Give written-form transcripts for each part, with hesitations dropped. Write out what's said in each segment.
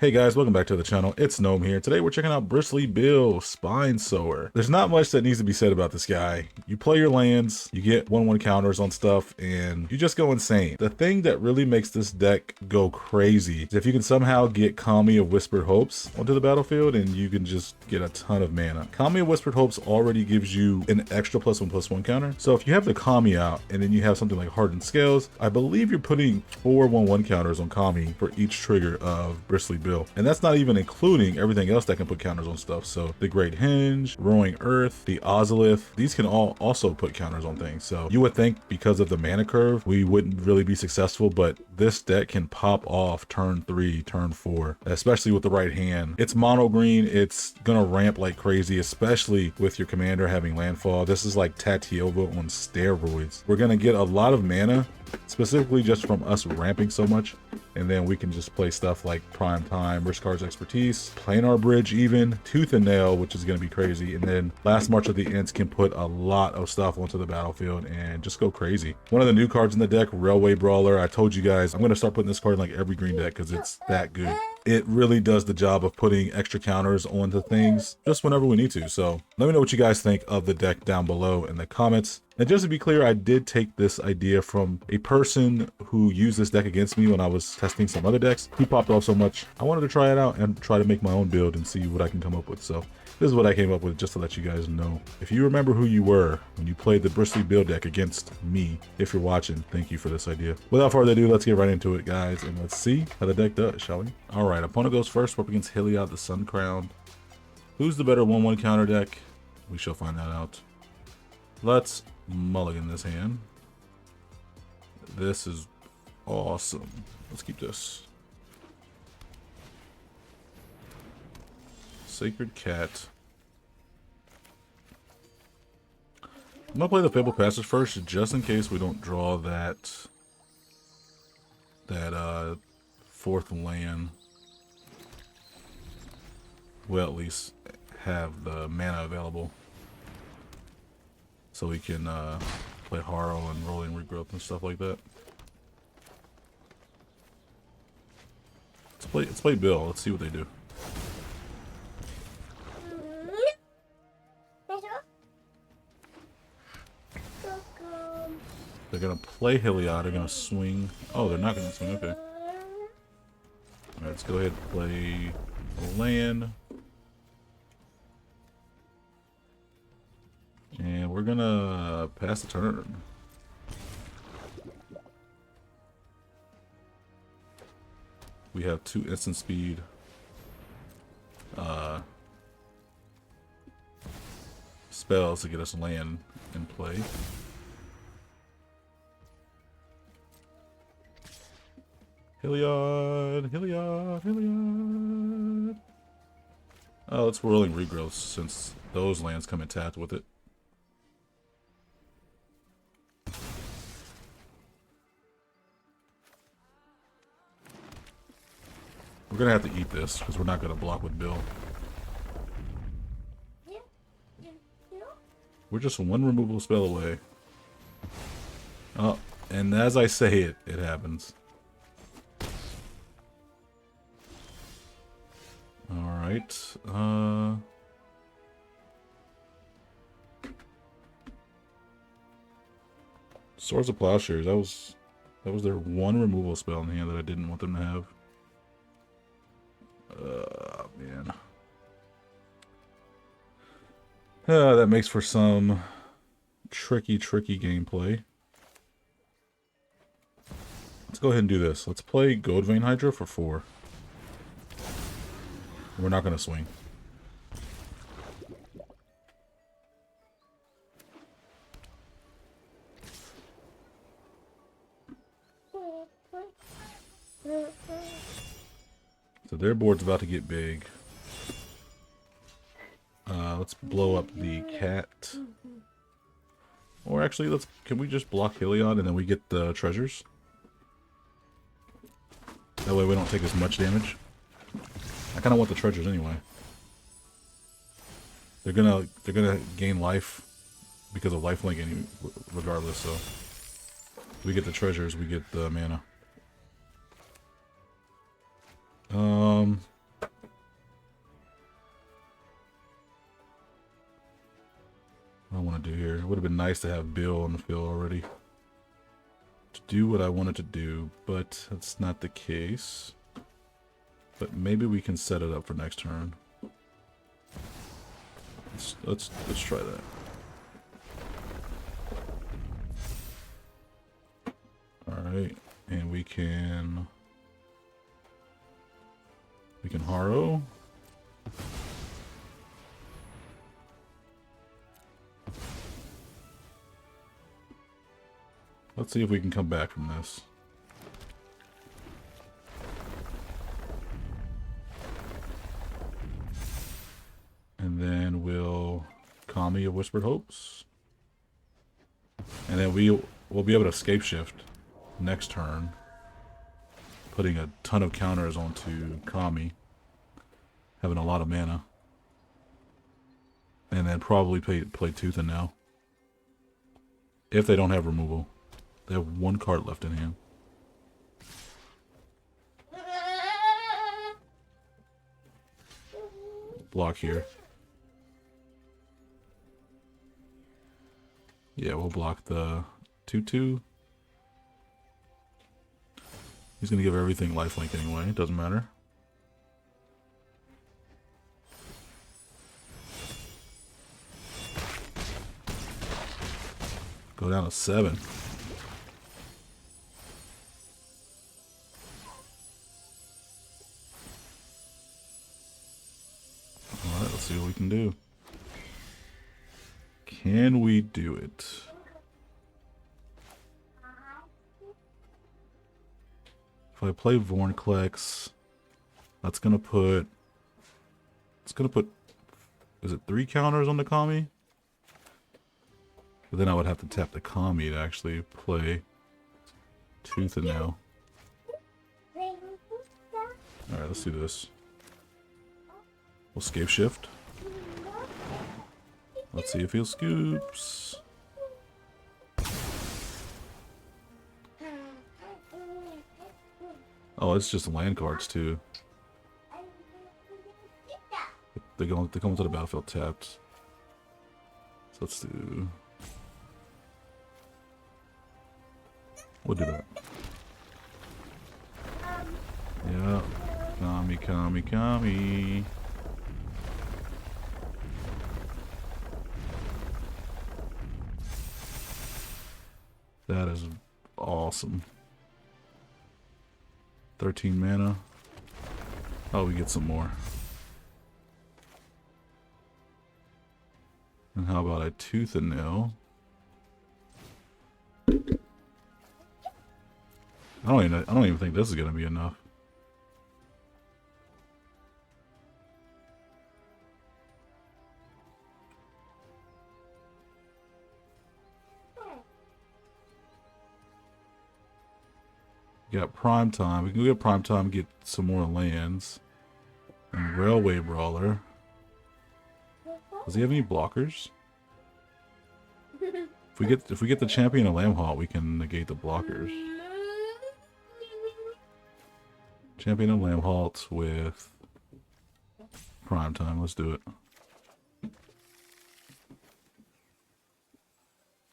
Hey guys, welcome back to the channel. It's Gnome here. Today we're checking out Bristly Bill, Spine Sower. There's not much that needs to be said about this guy. You play your lands, you get 1/1 counters on stuff, and you just go insane. The thing that really makes this deck go crazy is if you can somehow get Kami of Whispered Hopes onto the battlefield and you can just get a ton of mana. Kami of Whispered Hopes already gives you an extra +1/+1 counter. So if you have the Kami out and then you have something like Hardened Scales, I believe you're putting 4 1/1 counters on Kami for each trigger of Bristly Bill. And that's not even including everything else that can put counters on stuff. So the Great Hinge, Roaring Earth, the Ozolith, these can all also put counters on things. So you would think because of the mana curve, we wouldn't really be successful, but this deck can pop off turn 3, turn 4, especially with the right hand. It's mono green, it's gonna ramp like crazy, especially with your commander having Landfall. This is like Tatiova on steroids. We're gonna get a lot of mana, specifically just from us ramping so much, and then we can just play stuff like Prime Time, Risk Cards Expertise, Planar Bridge even, Tooth and Nail, which is going to be crazy, and then Last March of the Ents can put a lot of stuff onto the battlefield and just go crazy. One of the new cards in the deck, Railway Brawler, I told you guys, I'm going to start putting this card in like every green deck because it's that good. It really does the job of putting extra counters onto things just whenever we need to. So let me know what you guys think of the deck down below in the comments. And just to be clear, I did take this idea from a person who used this deck against me when I was testing some other decks. He popped off so much, I wanted to try it out and try to make my own build and see what I can come up with. So this is what I came up with, just to let you guys know. If you remember who you were when you played the Bristly Bill deck against me, if you're watching, thank you for this idea. Without further ado, let's get right into it, guys, and let's see how the deck does, shall we? All right, opponent goes first. We're up against Heliod, the Sun Crowned. Who's the better 1/1 counter deck? We shall find that out. Let's mulligan this hand. This is awesome. Let's keep this. Sacred Cat. I'm gonna play the Fable Passage first, just in case we don't draw that fourth land. We'll at least have the mana available, so we can play Harrow and Rolling Regrowth and stuff like that. Let's play Bill. Let's see what they do. They're gonna play Heliod. They're gonna swing. Oh, they're not gonna swing. Okay. All right, let's go ahead and play a land. And we're gonna pass the turn. We have 2 instant speed. Spells to get us land in play. Heliod, Heliod, Heliod. Oh, let's Rolling Regrowth since those lands come in tapped with it. We're gonna have to eat this because we're not gonna block with Bill. We're just 1 removal spell away. Oh, and as I say it, it happens. Alright, Swords of Plowshares, that was their 1 removal spell in the hand that I didn't want them to have. Man. That makes for some tricky gameplay. Let's go ahead and do this. Let's play Goldvein Hydra for 4. We're not going to swing. So their board's about to get big. Let's blow up the cat. Or actually, can we just block Heliod and then we get the treasures? That way we don't take as much damage. I kind of want the treasures anyway. They're gonna gain life because of lifelink regardless, so we get the treasures, we get the mana. Um, what I want to do here. It would have been nice to have Bill on the field already to do what I wanted to do, but that's not the case. But maybe we can set it up for next turn. Let's try that. All right, and we can Haro. Let's see if we can come back from this. And then we'll Kami of Whispered Hopes. And then we'll be able to escape shift next turn, putting a ton of counters onto Kami, having a lot of mana. And then probably play Tooth and Nail. If they don't have removal. They have one card left in hand. Block here. Yeah, we'll block the 2/2. He's gonna give everything lifelink anyway, it doesn't matter. Go down to 7. Alright, let's see what we can do. Can we do it? If I play Vornklex, that's gonna put... It's gonna put... Is it 3 counters on the Kami? But then I would have to tap the Kami to actually play Tooth and Nail. Alright, let's do this. We'll Scape Shift. Let's see if he'll scoops. Oh, it's just land cards too. They come to the battlefield tapped. So let's do... We'll do that. Yeah. Kami, Kami, Kami. That is awesome. 13 mana. Oh, we get some more. And how about a Tooth and Nail? I don't even think this is gonna be enough. We got Prime Time. We can go get Prime Time and get some more lands. And Railway Brawler. Does he have any blockers? If we get the Champion of Lamhalt, we can negate the blockers. Champion of Lamhalt with Prime Time. Let's do it.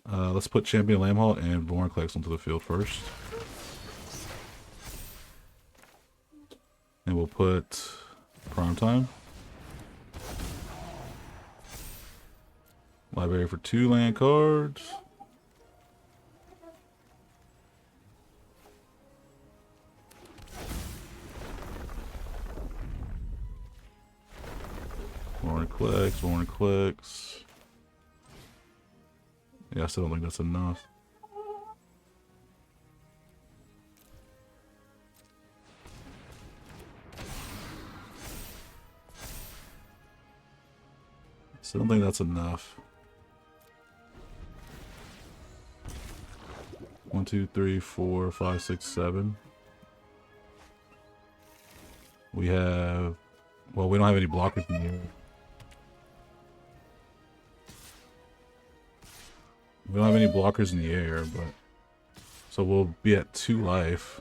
Let's put Champion of Lamhalt and Vornklex onto the field first. And we'll put Prime Time. Library for 2 land cards. Vornklex. Yeah, I still don't think that's enough. Still don't think that's enough. 1, 2, 3, 4, 5, 6, 7. We have... Well, we don't have any blockers in here. We don't have any blockers in the air, but... So we'll be at 2 life.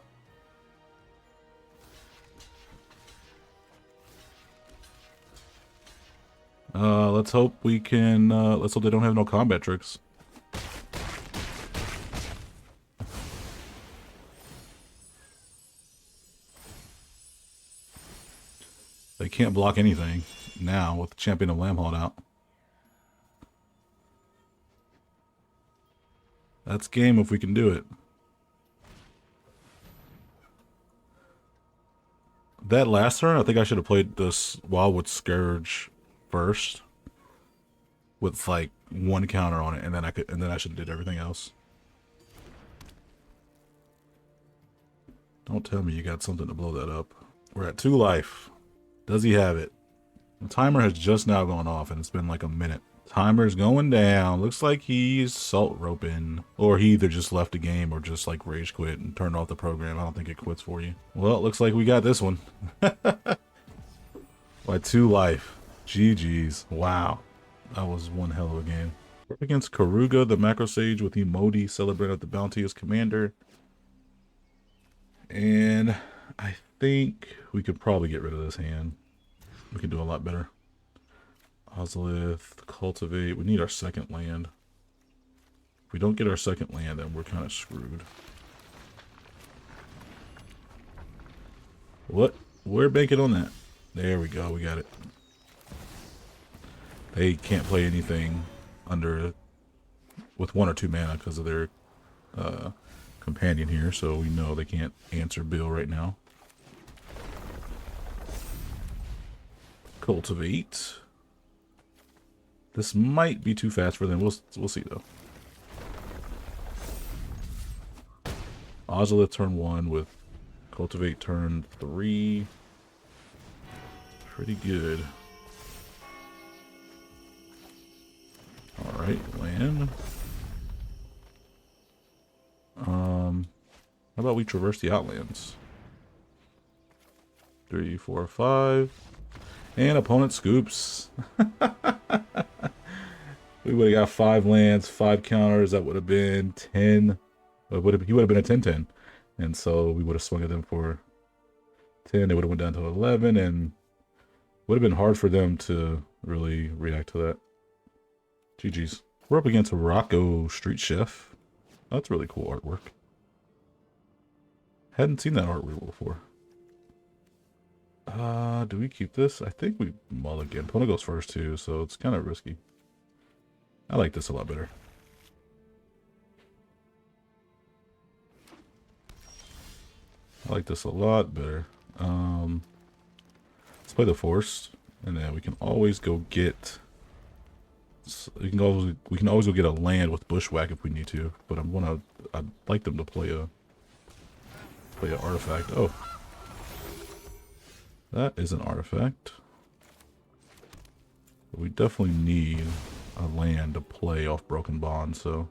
Let's hope we can, let's hope they don't have no combat tricks. They can't block anything now with the Champion of Landfall out. That's game if we can do it. That last turn, I think I should have played this Wildwood Scourge first, with like one counter on it, and then I should have did everything else. Don't tell me you got something to blow that up. We're at 2 life. Does he have it? The timer has just now gone off, and it's been like a minute. Timer's going down. Looks like he's salt roping. Or he either just left the game or just like rage quit and turned off the program. I don't think it quits for you. Well, it looks like we got this one. By 2 life. GG's. Wow. That was one hell of a game. We're up against Karuga, the Macro Sage with Emoti, celebrating the bounty as commander. And I think we could probably get rid of this hand. We can do a lot better. Ozolith, cultivate. We need our second land. If we don't get our second land, then we're kind of screwed. What? We're banking on that. There we go. We got it. They can't play anything under with 1 or 2 mana because of their companion here, so we know they can't answer Bill right now. Cultivate. This might be too fast for them. We'll see though. Ozolith turn 1 with Cultivate turn 3. Pretty good. Alright, land. How about we traverse the outlands? 3, 4, 5. And opponent scoops. We would have got 5 lands, 5 counters. That would have been 10. He would have been a 10-10. And so we would have swung at them for 10. They would have went down to 11. And would have been hard for them to really react to that. GG's. We're up against Rocco, Street Chef. Oh, that's really cool artwork. Hadn't seen that artwork before. Do we keep this? I think we mulligan. Pona goes first too, so it's kind of risky. I like this a lot better. I like this a lot better. Let's play the Force, and then we can always go get. We can always go get a land with Bushwhack if we need to. But I'd like them to play an artifact. Oh, that is an artifact. But we definitely need a land to play off Broken Bond. So,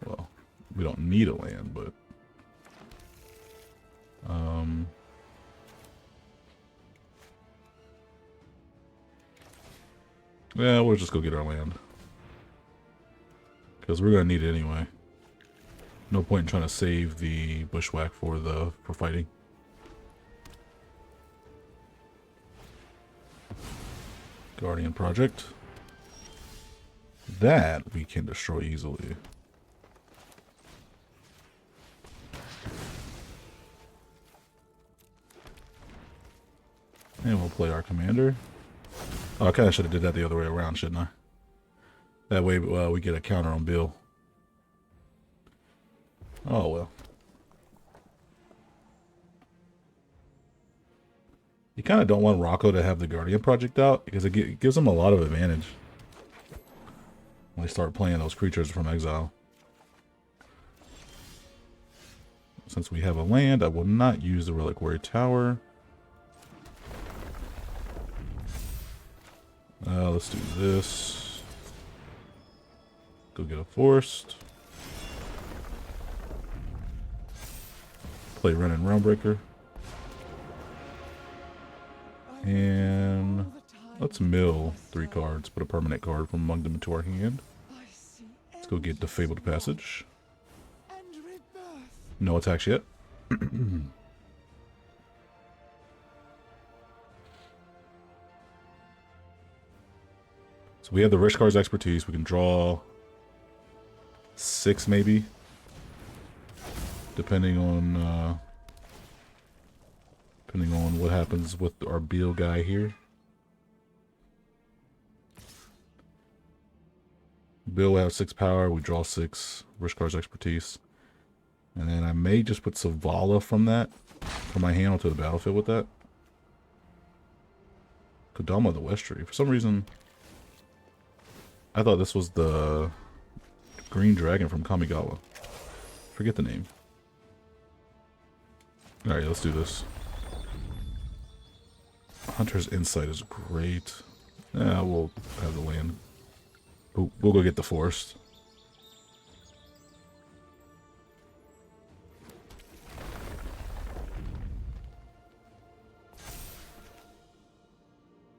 well, we don't need a land, but yeah, we'll just go get our land. Because we're going to need it anyway. No point in trying to save the Bushwhack for fighting. Guardian Project. That we can destroy easily. And we'll play our commander. Oh, I kind of should have did that the other way around, shouldn't I? That way we get a counter on Bill. Oh, well. You kind of don't want Rocco to have the Guardian Project out, because it gives him a lot of advantage when they start playing those creatures from exile. Since we have a land, I will not use the Reliquary Tower. Let's do this. Go get a Forced. Play Ren and Realmbreaker. And let's mill 3 cards. Put a permanent card from among them into our hand. Let's go get the Fabled Passage. No attacks yet. So we have the Rich Card's Expertise. We can draw 6 maybe, depending on what happens with our Bill guy here. Bill will have 6 power. We draw 6 Rich Card's Expertise, and then I may just put Savala from my hand onto the battlefield with that. Kodama the West Tree. For some reason, I thought this was the Green Dragon from Kamigawa. Forget the name. Alright, let's do this. Hunter's Insight is great. Yeah, we'll have the land. We'll go get the forest.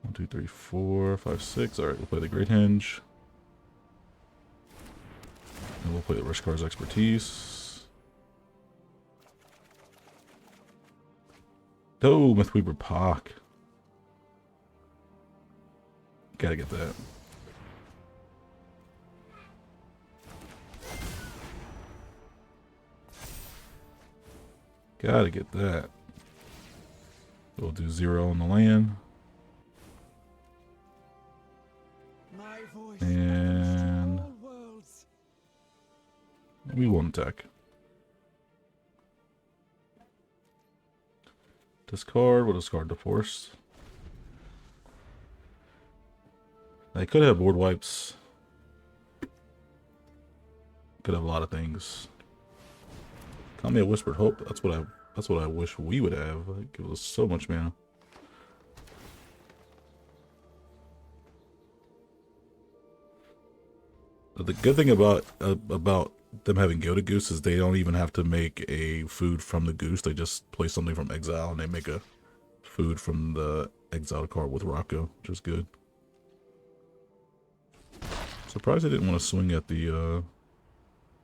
One, two, three, 4, 5, 6. Alright, we'll play the Great Henge. And we'll play the Rich Card's Expertise. Oh, Mythweaver Pock. Gotta get that. Gotta get that. We'll do 0 on the land. And we won't attack. Discard. We'll discard the force. They could have board wipes. Could have a lot of things. Call me a Whispered Hope. That's what I wish we would have. Like, it was so much mana. The good thing about them having Gilded Goose is they don't even have to make a food from the goose. They just play something from exile and they make a food from the exiled card with Rocco, which is good. Surprised they didn't want to swing at the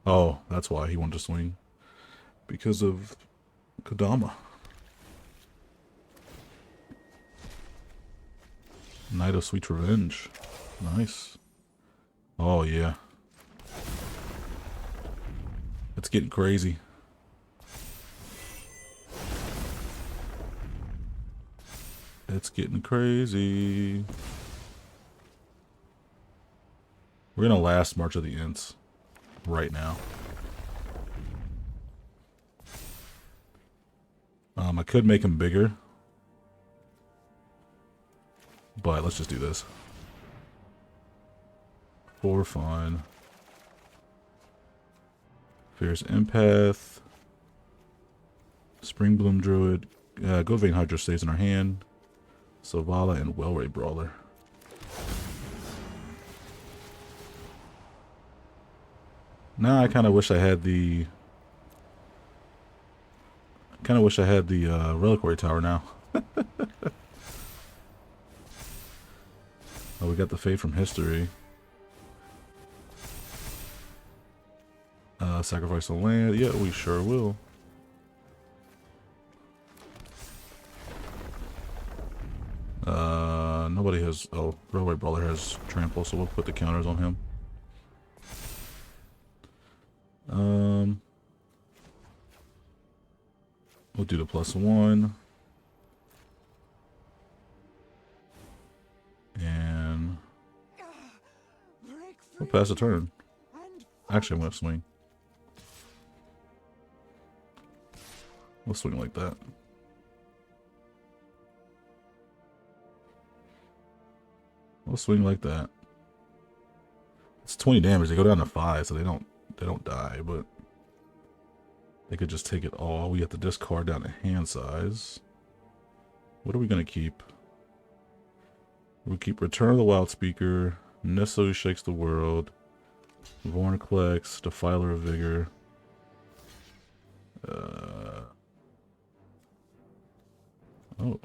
oh, that's why he wanted to swing. Because of Kodama. Night of Sweet Revenge. Nice. Oh, yeah. It's getting crazy. It's getting crazy. We're gonna last March of the Ints right now. I could make him bigger, but let's just do this for fun. Fierce Empath, Springbloom Druid, Govain Hydra stays in our hand, Savala, and Wellray Brawler. Now I kind of wish I had the Reliquary Tower now. Oh, we got the Fate from History. Sacrifice a land. Yeah, we sure will. Nobody has... Oh, Railway Brawler has Trample, so we'll put the counters on him. We'll do the +1. And we'll pass the turn. Actually, I'm going to swing. We'll swing like that. We'll swing like that. It's 20 damage. They go down to 5, so they don't die, but they could just take it all. We have to discard down to hand size. What are we gonna keep? We keep Return of the Wild Speaker, Necessarily Shakes the World, Vornaclex, Defiler of Vigor. Oh.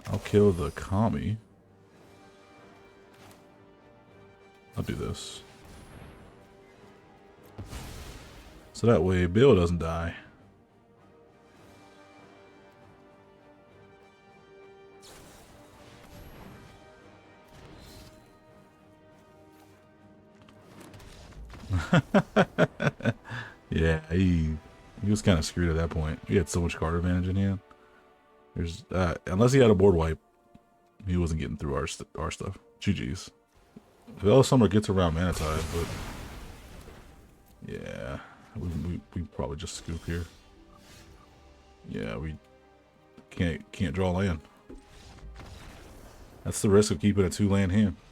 I'll kill the Kami. I'll do this. So that way Bill doesn't die. Yeah, he was kind of screwed at that point. He had so much card advantage in hand. There's unless he had a board wipe, he wasn't getting through our stuff. GG's. Veil Summer gets around Mana Tide, but yeah, we probably just scoop here. Yeah, we can't draw land. That's the risk of keeping a 2-land hand.